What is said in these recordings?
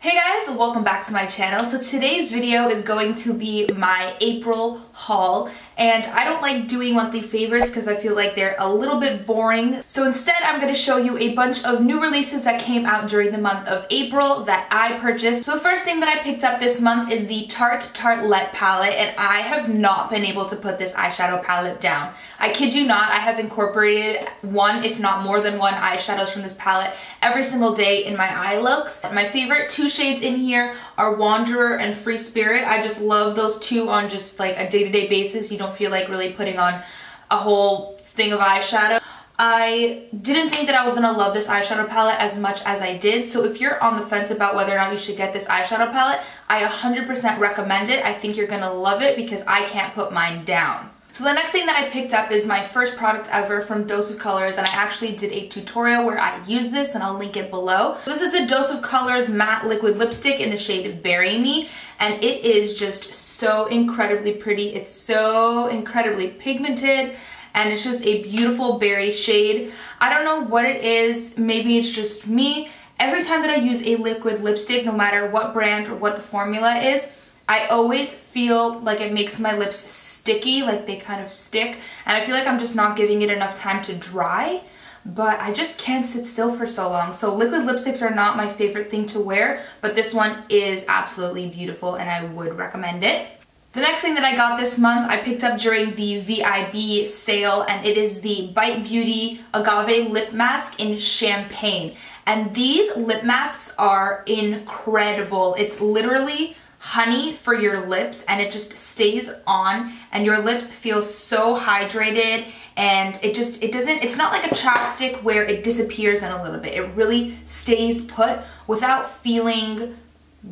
Hey guys, welcome back to my channel. So today's video is going to be my April haul, and I don't like doing monthly favorites because I feel like they're a little bit boring. So instead I'm going to show you a bunch of new releases that came out during the month of April that I purchased. So the first thing that I picked up this month is the Tarte Tartelette palette, and I have not been able to put this eyeshadow palette down. I kid you not, I have incorporated one, if not more than one, eyeshadows from this palette every single day in my eye looks. My favorite two shades in here are Wanderer and Free Spirit. I just love those two on just like a day-to-day basis. You don't feel like really putting on a whole thing of eyeshadow. I didn't think that I was gonna love this eyeshadow palette as much as I did, so if you're on the fence about whether or not you should get this eyeshadow palette, I 100% recommend it. I think you're gonna love it because I can't put mine down. So the next thing that I picked up is my first product ever from Dose of Colors, and I actually did a tutorial where I use this, and I'll link it below. This is the Dose of Colors Matte Liquid Lipstick in the shade Bury Me, and it is just so incredibly pretty. It's so incredibly pigmented, and it's just a beautiful berry shade. I don't know what it is, maybe it's just me. Every time that I use a liquid lipstick, no matter what brand or what the formula is, I always feel like it makes my lips sticky, like they kind of stick, and I feel like I'm just not giving it enough time to dry, but I just can't sit still for so long. So liquid lipsticks are not my favorite thing to wear, but this one is absolutely beautiful and I would recommend it. The next thing that I got this month, I picked up during the VIB sale, and it is the Bite Beauty Agave Lip Mask in Champagne. And these lip masks are incredible. It's literally honey for your lips, and it just stays on, and your lips feel so hydrated, and it's not like a chapstick where it disappears in a little bit. It really stays put without feeling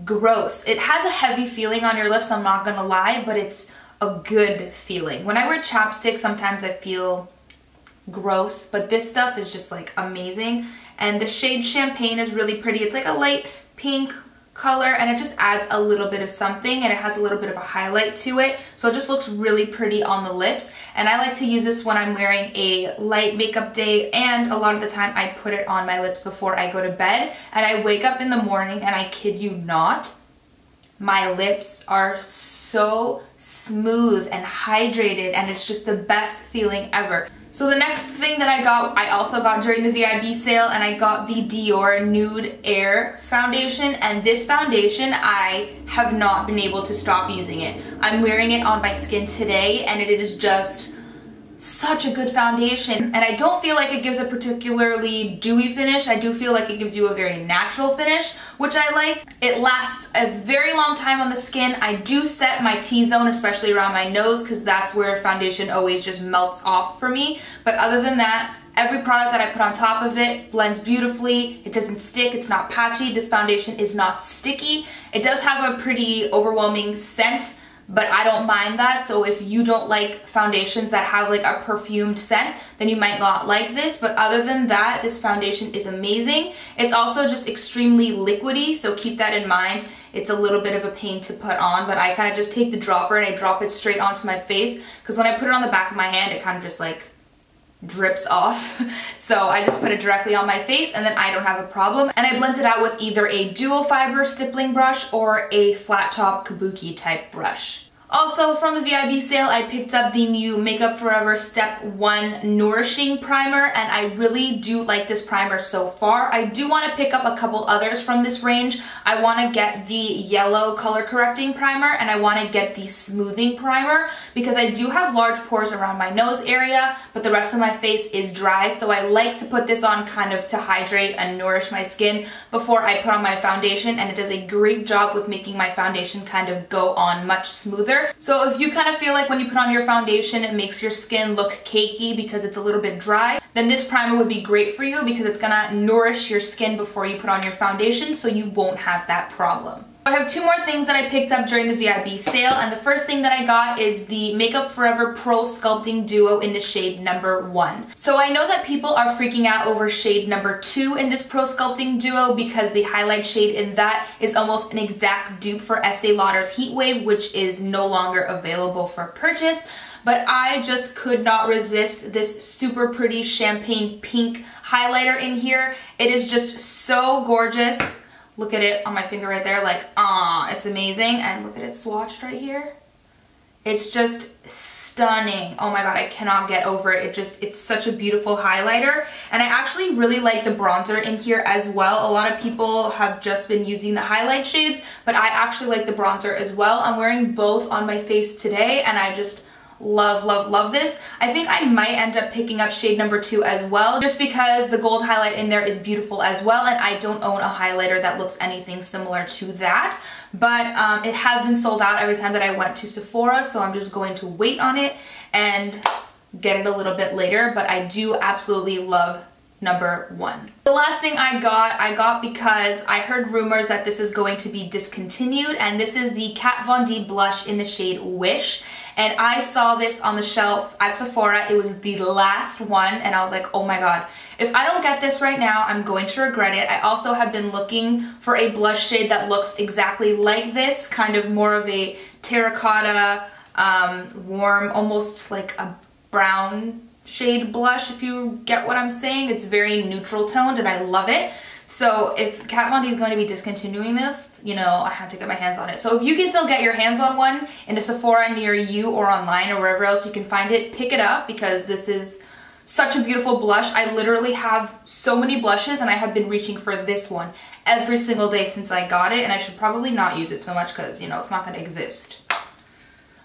gross. It has a heavy feeling on your lips, I'm not gonna lie, but it's a good feeling. When I wear chapstick, sometimes I feel gross, but this stuff is just like amazing. And the shade Champagne is really pretty. It's like a light pink color, and it just adds a little bit of something, and it has a little bit of a highlight to it, so it just looks really pretty on the lips. And I like to use this when I'm wearing a light makeup day, and a lot of the time I put it on my lips before I go to bed, and I wake up in the morning and I kid you not, my lips are so smooth and hydrated, and it's just the best feeling ever. So the next thing that I also got during the VIB sale, and I got the Dior Nude Air Foundation, and this foundation, I have not been able to stop using it. I'm wearing it on my skin today, and it is just such a good foundation, and I don't feel like it gives a particularly dewy finish. I do feel like it gives you a very natural finish, which I like. It lasts a very long time on the skin. I do set my T-zone, especially around my nose, because that's where foundation always just melts off for me. But other than that, every product that I put on top of it blends beautifully. It doesn't stick, it's not patchy. This foundation is not sticky. It does have a pretty overwhelming scent, but I don't mind that. So if you don't like foundations that have like a perfumed scent, then you might not like this. But other than that, this foundation is amazing. It's also just extremely liquidy, so keep that in mind. It's a little bit of a pain to put on, but I kind of just take the dropper and I drop it straight onto my face, because when I put it on the back of my hand, it kind of just like drips off. So I just put it directly on my face, and then I don't have a problem. And I blend it out with either a dual fiber stippling brush or a flat top kabuki type brush. Also from the VIB sale, I picked up the new Makeup Forever Step 1 Nourishing Primer, and I really do like this primer so far. I do want to pick up a couple others from this range. I want to get the yellow color correcting primer, and I want to get the smoothing primer, because I do have large pores around my nose area, but the rest of my face is dry, so I like to put this on kind of to hydrate and nourish my skin before I put on my foundation, and it does a great job with making my foundation kind of go on much smoother. So if you kind of feel like when you put on your foundation it makes your skin look cakey because it's a little bit dry, then this primer would be great for you, because it's gonna nourish your skin before you put on your foundation, so you won't have that problem. I have two more things that I picked up during the VIB sale, and the first thing that I got is the Makeup Forever Pro Sculpting Duo in the shade number 1. So I know that people are freaking out over shade number 2 in this Pro Sculpting Duo, because the highlight shade in that is almost an exact dupe for Estee Lauder's Heat Wave, which is no longer available for purchase. But I just could not resist this super pretty champagne pink highlighter in here. It is just so gorgeous. look at it on my finger right there, like, it's amazing. And look at it swatched right here. It's just stunning. Oh my god, I cannot get over it. It's such a beautiful highlighter. And I actually really like the bronzer in here as well. A lot of people have just been using the highlight shades, but I actually like the bronzer as well. I'm wearing both on my face today, and I just love, love, love this. I think I might end up picking up shade number 2 as well, just because the gold highlight in there is beautiful as well, and I don't own a highlighter that looks anything similar to that. But it has been sold out every time that I went to Sephora, so I'm just going to wait on it and get it a little bit later. But I do absolutely love number 1. The last thing I got because I heard rumors that this is going to be discontinued, and this is the Kat Von D blush in the shade Wish. And I saw this on the shelf at Sephora. It was the last one, and I was like, oh my god, if I don't get this right now, I'm going to regret it. I also have been looking for a blush shade that looks exactly like this, kind of more of a terracotta, warm, almost like a brown shade blush, if you get what I'm saying. It's very neutral toned, and I love it. So if Kat Von D is going to be discontinuing this, you know, I had to get my hands on it. So if you can still get your hands on one in a Sephora near you or online or wherever else you can find it, pick it up, because this is such a beautiful blush. I literally have so many blushes, and I have been reaching for this one every single day since I got it, and I should probably not use it so much because, you know, it's not going to exist.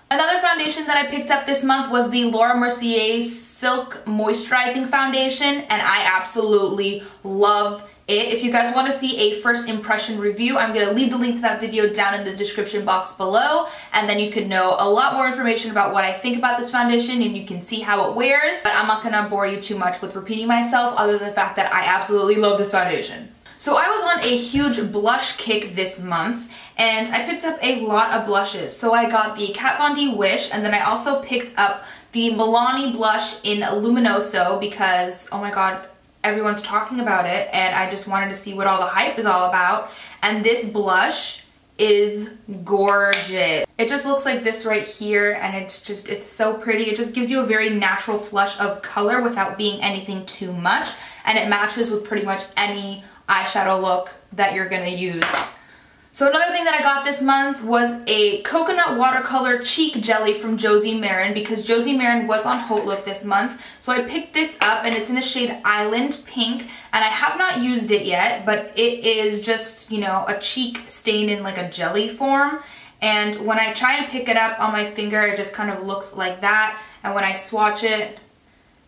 Another foundation that I picked up this month was the Laura Mercier Silk Moisturizing Foundation, and I absolutely love it. If you guys want to see a first impression review, I'm going to leave the link to that video down in the description box below, and then you can know a lot more information about what I think about this foundation, and you can see how it wears. But I'm not going to bore you too much with repeating myself, other than the fact that I absolutely love this foundation. So I was on a huge blush kick this month, and I picked up a lot of blushes. So I got the Kat Von D Wish, and then I also picked up the Milani blush in Luminoso because, oh my god, everyone's talking about it, and I just wanted to see what all the hype is all about. And this blush is gorgeous. It just looks like this right here, and it's so pretty. It just gives you a very natural flush of color without being anything too much, and it matches with pretty much any eyeshadow look that you're gonna use. So another thing that I got this month was a coconut watercolor cheek jelly from Josie Maran, because Josie Maran was on Haute Look this month. So I picked this up, and it's in the shade Island Pink, and I have not used it yet, but it is just, you know, a cheek stain in like a jelly form. And when I try and pick it up on my finger, it just kind of looks like that. And when I swatch it,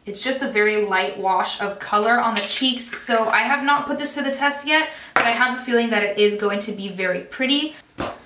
it's just a very light wash of color on the cheeks. So I have not put this to the test yet, but I have a feeling that it is going to be very pretty.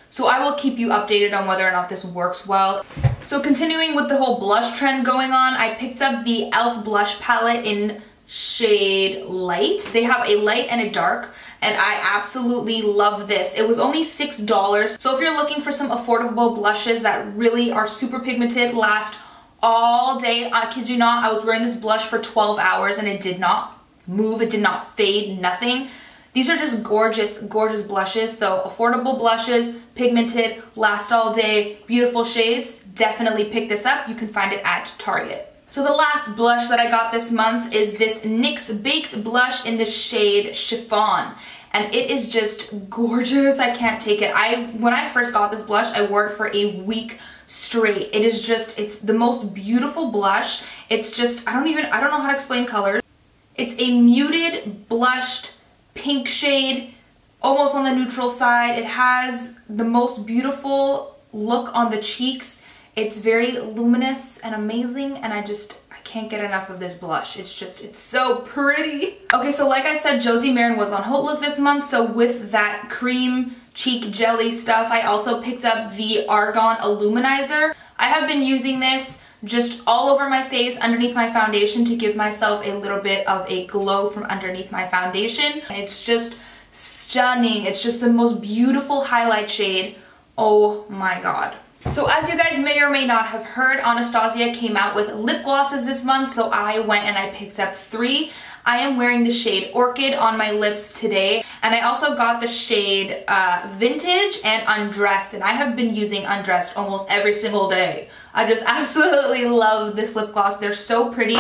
So I will keep you updated on whether or not this works well. So continuing with the whole blush trend going on, I picked up the e.l.f. blush palette in shade Light. They have a light and a dark, and I absolutely love this. It was only $6. So if you're looking for some affordable blushes that really are super pigmented, last all day, I kid you not, I was wearing this blush for 12 hours and it did not move, it did not fade, nothing. These are just gorgeous, gorgeous blushes. So affordable blushes, pigmented, last all day, beautiful shades. Definitely pick this up. You can find it at Target. So the last blush that I got this month is this NYX Baked Blush in the shade Chiffon. And it is just gorgeous. I can't take it. When I first got this blush, I wore it for a week straight. It is just, it's the most beautiful blush. It's just, I don't know how to explain colors. It's a muted, blushed pink shade, almost on the neutral side. It has the most beautiful look on the cheeks. It's very luminous and amazing, and I can't get enough of this blush. It's so pretty. Okay, so like I said, Josie Maran was on Haute Look this month, so with that cream cheek jelly stuff, I also picked up the Argan Illuminizer. I have been using this just all over my face underneath my foundation to give myself a little bit of a glow from underneath my foundation. It's just stunning. It's just the most beautiful highlight shade. Oh my god. So as you guys may or may not have heard, Anastasia came out with lip glosses this month, so I went and I picked up 3. I am wearing the shade Orchid on my lips today, and I also got the shade Vintage and Undressed, and I have been using Undressed almost every single day. I just absolutely love this lip gloss. They're so pretty.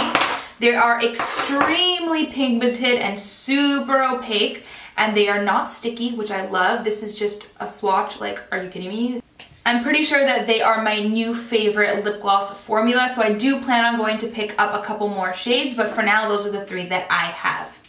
They are extremely pigmented and super opaque, and they are not sticky, which I love. This is just a swatch, like, are you kidding me? I'm pretty sure that they are my new favorite lip gloss formula, so I do plan on going to pick up a couple more shades, but for now, those are the 3 that I have.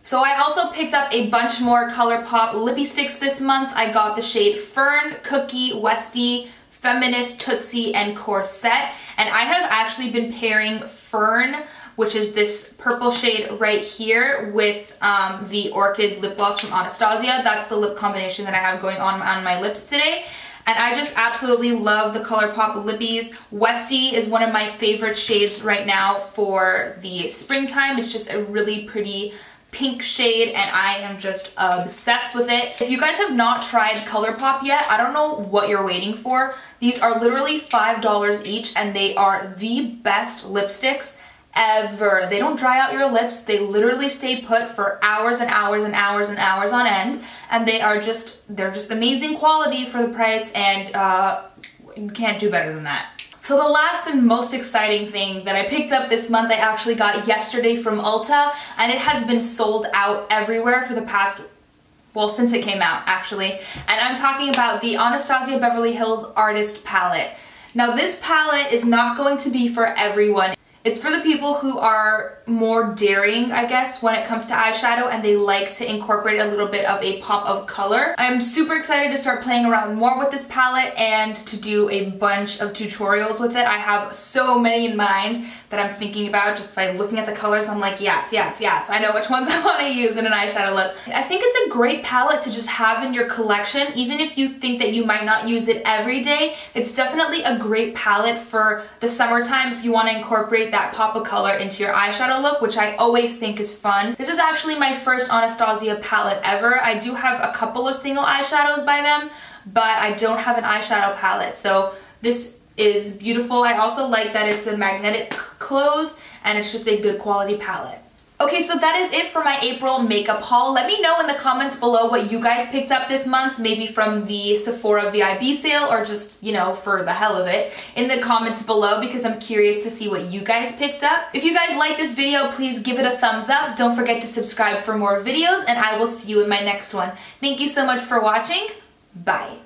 So I also picked up a bunch more ColourPop lippy sticks this month. I got the shade Fern, Cookie, Westie, Feminist, Tootsie, and Corset. And I have actually been pairing Fern, which is this purple shade right here, with the Orchid lip gloss from Anastasia. That's the lip combination that I have going on my lips today. And I just absolutely love the ColourPop lippies. Westie is one of my favorite shades right now for the springtime. It's just a really pretty pink shade, and I am just obsessed with it. If you guys have not tried ColourPop yet, I don't know what you're waiting for. These are literally $5 each, and they are the best lipsticks ever. They don't dry out your lips. They literally stay put for hours and hours and hours and hours on end, and they're just amazing quality for the price, and you can't do better than that. So the last and most exciting thing that I picked up this month, I actually got yesterday from Ulta, and it has been sold out everywhere for the past, well, since it came out actually. And I'm talking about the Anastasia Beverly Hills Artist Palette. Now this palette is not going to be for everyone. It's for the people who are more daring, I guess, when it comes to eyeshadow, and they like to incorporate a little bit of a pop of color. I'm super excited to start playing around more with this palette and to do a bunch of tutorials with it. I have so many in mind that I'm thinking about. Just by looking at the colors, I'm like, yes, yes, yes. I know which ones I want to use in an eyeshadow look. I think it's a great palette to just have in your collection, even if you think that you might not use it every day. It's definitely a great palette for the summertime if you want to incorporate that pop of color into your eyeshadow look, which I always think is fun. This is actually my first Anastasia palette ever. I do have a couple of single eyeshadows by them, but I don't have an eyeshadow palette, so this is beautiful. I also like that it's a magnetic close, and it's just a good quality palette. Okay, so that is it for my April makeup haul. Let me know in the comments below what you guys picked up this month, maybe from the Sephora VIB sale, or just, you know, for the hell of it, in the comments below, because I'm curious to see what you guys picked up. If you guys like this video, please give it a thumbs up. Don't forget to subscribe for more videos, and I will see you in my next one. Thank you so much for watching. Bye.